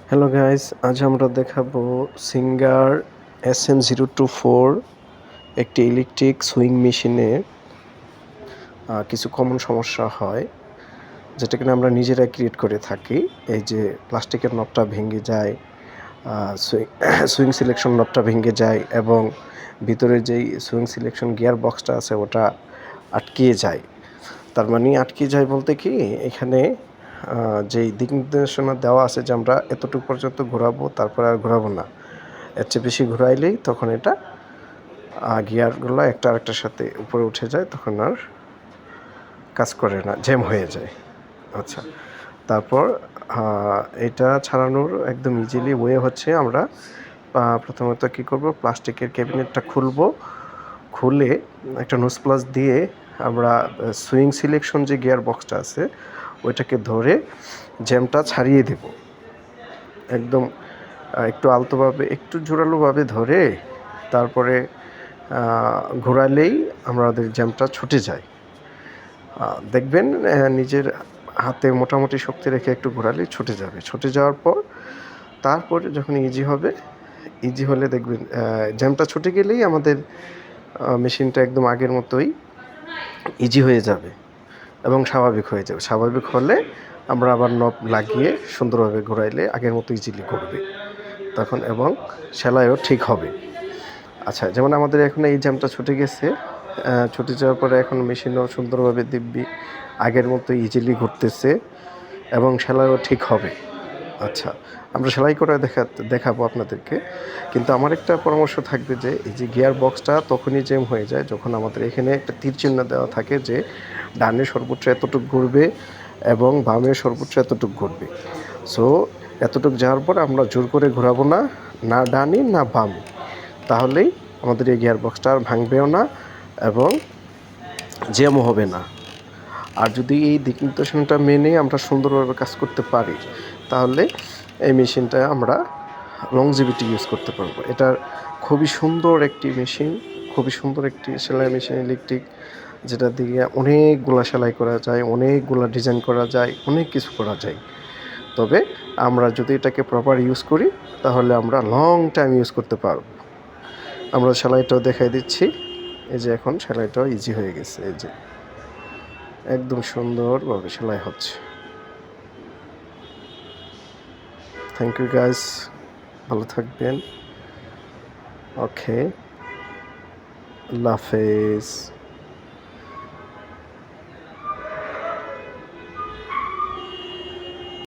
Hello guys, আজ আমরা দেখাবো সিঙ্গার SM024 একটি ইলেকট্রিক সুইং মেশিনে কিছু কমন সমস্যা হয়, যেটা কিনা আমরা নিজেরাই ক্রিয়েট করে থাকি। এই যে প্লাস্টিকের নবটা ভেঙে যায়, সুইং সিলেকশন নবটা ভেঙে যায় এবং ভিতরে যেই সুইং সিলেকশন গিয়ার বক্সটা আছে ওটা আটকিয়ে যায়। তার মানে আটকে যায় বলতে কি, এখানে যেই দিক নির্দেশনা দেওয়া আছে যে আমরা এতটুকু পর্যন্ত ঘোরাবো, তারপরে আর ঘোরাবো না। এর চেয়ে বেশি ঘোরাইলেই তখন এটা গিয়ারগুলো একটা আরেকটার সাথে উপরে উঠে যায়, তখন আর কাজ করে না, জ্যাম হয়ে যায়। আচ্ছা, তারপর এটা ছাড়ানোর একদম ইজিলি ওয়ে হচ্ছে, আমরা প্রথমত কী করব, প্লাস্টিকের ক্যাবিনেটটা খুলে একটা নোজ প্লাস দিয়ে আমরা সুইং সিলেকশন যে গিয়ার বক্সটা আছে ওইটাকে ধরে জ্যামটা ছাড়িয়ে দেব। একদম একটু আলতোভাবে, একটু জোরালোভাবে ধরে তারপরে ঘোরালেই আমাদের জ্যামটা ছুটে যায়। দেখবেন নিজের হাতে মোটামুটি শক্তি রেখে একটু ঘোরালেই ছুটে যাবে। ছুটে যাওয়ার পর তারপরে যখন ইজি হলে দেখবেন জ্যামটা ছুটে গেলেই আমাদের মেশিনটা একদম আগের মতোই ইজি হয়ে যাবে এবং স্বাভাবিক হয়ে যাবে। স্বাভাবিক হলে আমরা আবার নব লাগিয়ে সুন্দরভাবে ঘোরাইলে আগের মতো ইজিলি করবে তখন, এবং সেলাইও ঠিক হবে। আচ্ছা, যেমন আমাদের এখন এই জ্যামটা ছুটে গেছে, ছুটে যাওয়ার পরে এখন মেশিনও সুন্দরভাবে দিব্যি আগের মতো ইজিলি ঘুরতেছে এবং সেলাইও ঠিক হবে। আচ্ছা, আমরা সেলাই করে দেখাবো আপনাদেরকে, কিন্তু আমার একটা পরামর্শ থাকবে যে এই যে গিয়ার বক্সটা তখনই জ্যাম হয়ে যায় যখন আমাদের এখানে একটা তীর চিহ্ন দেওয়া থাকে যে ডানে সর্বোচ্চ এতটুকু ঘুরবে এবং বামে সর্বোচ্চ এতটুকু ঘুরবে। সো এতটুকু যাওয়ার পর আমরা জোর করে ঘোরাবো না, না ডানে না বামে, তাহলেই আমাদের এই গিয়ার বক্সটা আর ভাঙবেও না এবং জ্যামও হবে না। আর যদি এই দিক নির্দেশনাটা মেনে আমরা সুন্দরভাবে কাজ করতে পারি, তাহলে এই মেশিনটা আমরা লংজিভিটি ইউজ করতে পারবো। এটা খুবই সুন্দর একটি মেশিন, খুবই সুন্দর একটি সেলাই মেশিন ইলেকট্রিক, যেটা দিয়ে অনেকগুলা সেলাই করা যায়, অনেকগুলা ডিজাইন করা যায়, অনেক কিছু করা যায়। তবে আমরা যদি এটাকে প্রপার ইউজ করি তাহলে আমরা লং টাইম ইউজ করতে পারবো। আমরা সেলাইটাও দেখাই দিচ্ছি। এই যে এখন সেলাইটাও ইজি হয়ে গেছে, এই যে একদম সুন্দরভাবে সেলাই হচ্ছে। থ্যাংক ইউ গাইস, ভালো থাকবেন। ওকে, আল্লাহ হাফেজ।